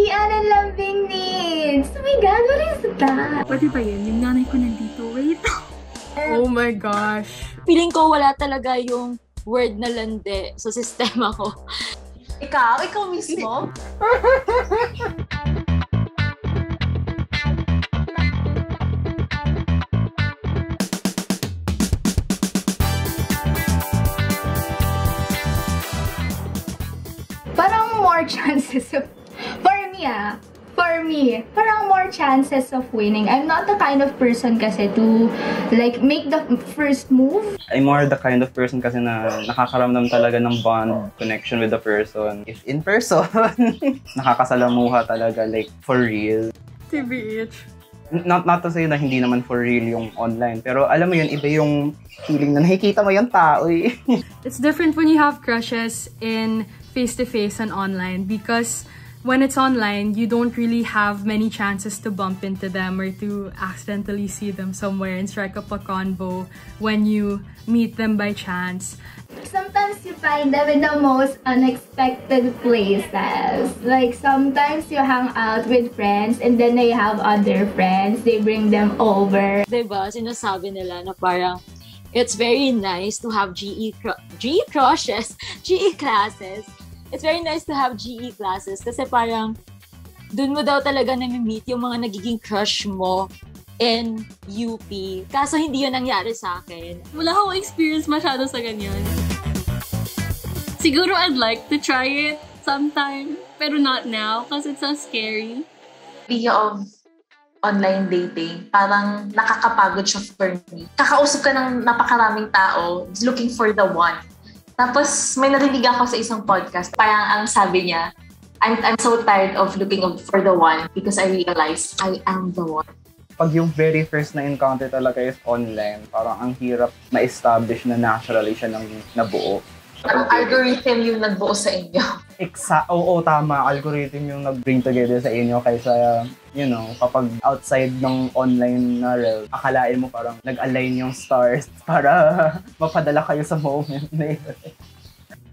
Ann and Lambing Needs! Oh my God, what is that? Pwede ba yun? Yung nanay ko nandito. Wait. Oh my gosh. Feeling ko wala talaga yung word na lande sa sistema ko. Ikaw mismo? Parang more chances of, for me, parang more chances of winning. I'm not the kind of person kasi to like make the first move. I'm more the kind of person kasi na nakakaramdam talaga ng bond, connection with the person. If in person, nakakasalamuha talaga, like for real. TBH. Not to say na hindi naman for real yung online, pero alam mo yun, iba yung feeling na nakikita mo yung tao eh. It's different when you have crushes in face-to-face and online because when it's online, you don't really have many chances to bump into them or to accidentally see them somewhere and strike up a convo when you meet them by chance. Sometimes you find them in the most unexpected places. Like sometimes you hang out with friends and then they have other friends, they bring them over. Diba, sinasabi nila na parang it's very nice to have GE crushes, GE classes. It's very nice to have GE classes kasi parang dun mo daw talaga nami-meet yung mga nagiging crush mo in UP. Kaso hindi yun nangyari sa akin. Wala akong experience masyado sa ganyan. Siguro I'd like to try it sometime, pero not now because it's so scary. Speaking of online dating, parang nakakapagod siya for me. Kakausap ka ng napakaraming tao looking for the one. Tapos may narinig ako sa isang podcast, parang ang sabi niya, I'm so tired of looking for the one because I realized I am the one. Pag yung very first na encounter talaga is online, parang ang hirap ma-establish na naturally siya nang nabuo. Ang algorithm yung nagbuo sa inyo. Oo, tama. Algorithm yung nag-bring together sa inyo kaysa, you know, kapag outside ng online na realm, akalain mo parang nag-align yung stars para mapadala kayo sa moment na yun.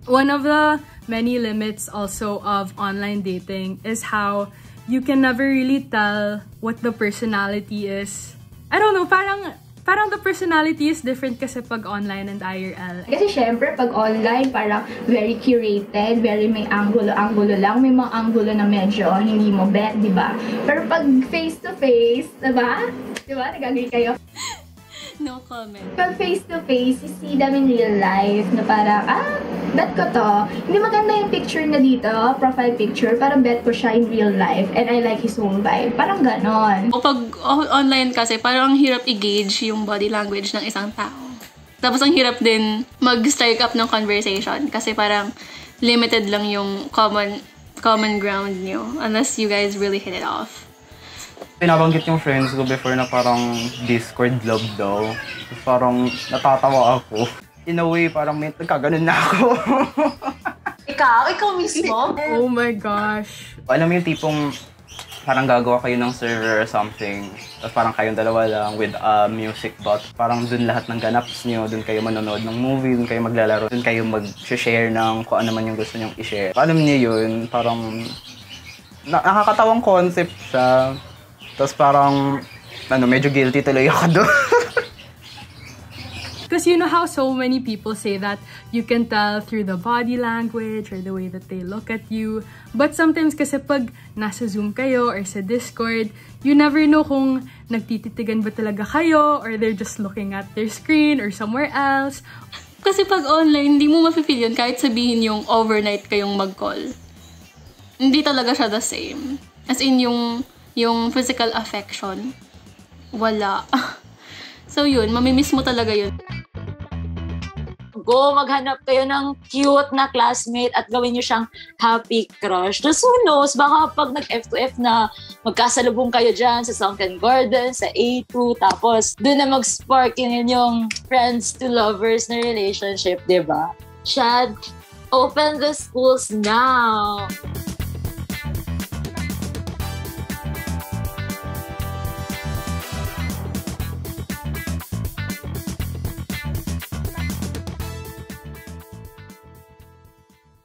One of the many limits also of online dating is how you can never really tell what the personality is. I don't know, parang the personality is different kasi pag online and IRL. Kasi syempre, pag online, parang very curated, very may angulo-angulo lang. May mga angulo na medyo hindi mo bet, di ba? Pero pag face-to-face, di ba? Di ba? Nag-agree kayo? No comment. Pag face-to-face, you see them in real life na parang, bet ko to. Hindi maganda yung picture na dito, profile picture, pero bet ko siya in real life and I like his whole vibe. Parang ganon. Pag online kasi, parang ang hirap i-gauge yung body language ng isang tao. Tapos ang hirap din mag-strike up ng conversation kasi parang limited lang yung common ground nyo unless you guys really hit it off. Pinabanggit yung friends ko before na parang Discord love daw. Tapos parang natatawa ako. In a way, parang may nagkaganon na ako. Ikaw mismo? Oh my gosh. Alam mo yung tipong parang gagawa kayo ng server or something. Tapos parang kayong dalawa lang with a music bot. Parang dun lahat ng ganaps nyo, dun kayo manonood ng movie, dun kayo maglalaro, dun kayo mag-share ng kung ano man yung gusto nyong i-share. Alam niyo yun, parang nakakatawang concept siya. Tapos parang, medyo guilty tuloy ako doon. Because you know how so many people say that you can tell through the body language or the way that they look at you. But sometimes kasi pag nasa Zoom kayo or sa Discord, you never know kung nagtititigan ba talaga kayo or they're just looking at their screen or somewhere else. Kasi pag online, hindi mo mafe-feel yun kahit sabihin yung overnight kayong mag-call. Hindi talaga siya the same. As in yung physical affection, wala. So yun, mamimiss mo talaga yun. Go, maghanap kayo ng cute na classmate at gawin nyo siyang happy crush. Just who knows, baka pag nag-F2F na magkasalubong kayo dyan sa Sunken Garden, sa A2, tapos doon na mag-spark yun yung friends to lovers na relationship, diba? Chad, open the schools now!